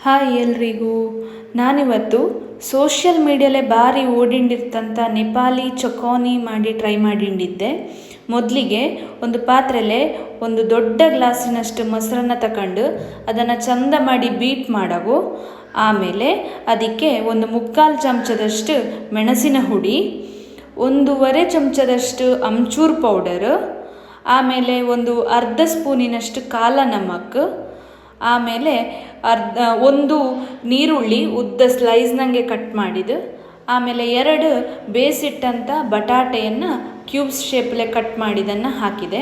Hi ಎಲ್ರಿಗೂ. ನಾನಿವತ್ತು social ಮೀಡಿಯಲ್ಲೇ ಭಾರಿ ಓಡಿಂಡಿರ್ತಂಥ ನೆಪಾಲಿ ಚಕೋನಿ ಮಾಡಿ ಟ್ರೈ ಮಾಡಿದ್ದೆ. ಮೊದಲಿಗೆ ಒಂದು ಪಾತ್ರೆಲೆ ಒಂದು ದೊಡ್ಡ ಗ್ಲಾಸಿನಷ್ಟು ಮೊಸರನ್ನ ತಗೊಂಡು ಅದನ್ನು ಚಂದ ಮಾಡಿ ಬೀಟ್ ಮಾಡವು. ಆಮೇಲೆ ಅದಕ್ಕೆ ಒಂದು 3/4 ಚಮಚದಷ್ಟು ಮೆಣಸಿನ ಹುಡಿ, 1/2 ಚಮಚದಷ್ಟು ಅಮ್ಚೂರ್ ಪೌಡರು, ಆಮೇಲೆ ಒಂದು ಅರ್ಧ ಸ್ಪೂನಿನಷ್ಟು ಕಾಲ ನಮಕ್, ಆಮೇಲೆ ಒಂದು ನೀರುಳ್ಳಿ ಉದ್ದ ಸ್ಲೈಸ್ನಂಗೆ ಕಟ್ ಮಾಡಿದ್ದು, ಆಮೇಲೆ 2 ಬೇಯಿಸಿಟ್ಟಂಥ ಬಟಾಟೆಯನ್ನು ಕ್ಯೂಬ್ಸ್ ಶೇಪಲ್ಲೇ ಕಟ್ ಮಾಡಿದ್ದನ್ನು ಹಾಕಿದೆ.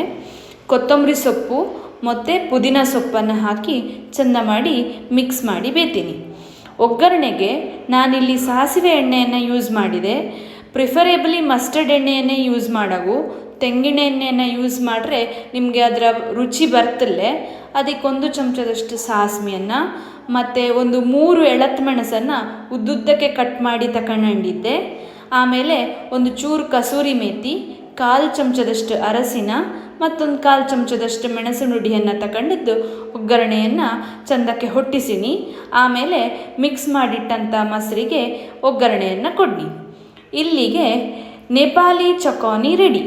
ಕೊತ್ತಂಬರಿ ಸೊಪ್ಪು ಮತ್ತು ಪುದೀನ ಸೊಪ್ಪನ್ನು ಹಾಕಿ ಚೆಂದ ಮಾಡಿ ಮಿಕ್ಸ್ ಮಾಡಿ ಬೇಯ್ತೀನಿ. ಒಗ್ಗರಣೆಗೆ ನಾನಿಲ್ಲಿ ಸಾಸಿವೆ ಎಣ್ಣೆಯನ್ನು ಯೂಸ್ ಮಾಡಿದೆ. ಪ್ರಿಫರೇಬಲಿ ಮಸ್ಟರ್ಡ್ ಎಣ್ಣೆಯನ್ನೇ ಯೂಸ್ ಮಾಡವು. ತೆಂಗಿನ ಎಣ್ಣೆಯನ್ನು ಯೂಸ್ ಮಾಡಿದ್ರೆ ನಿಮಗೆ ಅದರ ರುಚಿ ಬರ್ತಲ್ಲೇ. ಅದಕ್ಕೆ 1 ಚಮಚದಷ್ಟು ಸಾಸಿವೆಯನ್ನು ಮತ್ತು ಒಂದು 3 ಎಳತ್ತು ಮೆಣಸನ್ನು ಉದ್ದುದ್ದಕ್ಕೆ ಕಟ್ ಮಾಡಿ ತಗೊಂಡಿದ್ದೆ. ಆಮೇಲೆ ಒಂದು ಚೂರು ಕಸೂರಿ ಮೇಥಿ, 1/4 ಚಮಚದಷ್ಟು ಅರಸಿನ ಮತ್ತೊಂದು 1/4 ಚಮಚದಷ್ಟು ಮೆಣಸಿನ ಹುಡಿಯನ್ನು ತಗೊಂಡಿದ್ದು ಒಗ್ಗರಣೆಯನ್ನು ಚೆಂದಕ್ಕೆ ಹೊಟ್ಟಿಸಿನಿ. ಆಮೇಲೆ ಮಿಕ್ಸ್ ಮಾಡಿಟ್ಟಂಥ ಮೊಸರಿಗೆ ಒಗ್ಗರಣೆಯನ್ನು ಕೊಡ್ನಿ. ಇಲ್ಲಿಗೆ ನೆಪಾಲಿ ಚಕೋನಿ ರೆಡಿ.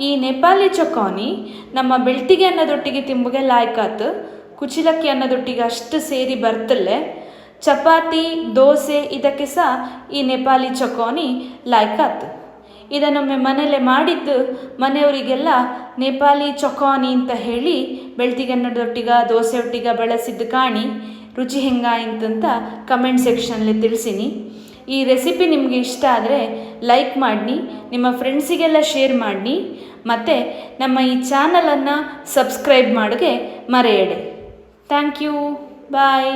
ಈ ನೆಪಾಲಿ ಚಕೋನಿ ನಮ್ಮ ಬೆಳ್ತಿಗೆ ಅನ್ನೋದೊಟ್ಟಿಗೆ ತಿಂಬುಗೆ ಲಾಯ್ಕಾತು. ಕುಚಿಲಕ್ಕಿ ಅನ್ನೋದೊಟ್ಟಿಗೆ ಅಷ್ಟು ಸೇರಿ ಬರ್ತಲ್ಲೇ. ಚಪಾತಿ, ದೋಸೆ ಇದಕ್ಕೆ ಸಹ ಈ ನೆಪಾಲಿ ಚಕೋನಿ ಲಾಯ್ಕಾತು. ಇದನ್ನೊಮ್ಮೆ ಮನೇಲೆ ಮಾಡಿದ್ದು ಮನೆಯವರಿಗೆಲ್ಲ ನೆಪಾಲಿ ಚಕೋನಿ ಅಂತ ಹೇಳಿ ಬೆಳ್ತಿಗೆ ಅನ್ನೋದೊಟ್ಟಿಗೆ ದೋಸೆ ಒಟ್ಟಿಗೆ ಬಳಸಿದ್ದು ಕಾಣಿ ರುಚಿ ಹೆಂಗಾಯ್ತಂತ ಕಮೆಂಟ್ ಸೆಕ್ಷನಲ್ಲಿ ತಿಳಿಸಿನಿ. ಈ ರೆಸಿಪಿ ನಿಮಗೆ ಇಷ್ಟ ಆದರೆ ಲೈಕ್ ಮಾಡಿ, ನಿಮ್ಮ ಫ್ರೆಂಡ್ಸಿಗೆಲ್ಲ ಶೇರ್ ಮಾಡಿ, ಮತ್ತು ನಮ್ಮ ಈ ಚಾನಲನ್ನು ಸಬ್ಸ್ಕ್ರೈಬ್ ಮಾಡೋಕ್ಕೆ ಮರೆಯಡೆ. Thank you. ಬಾಯ್.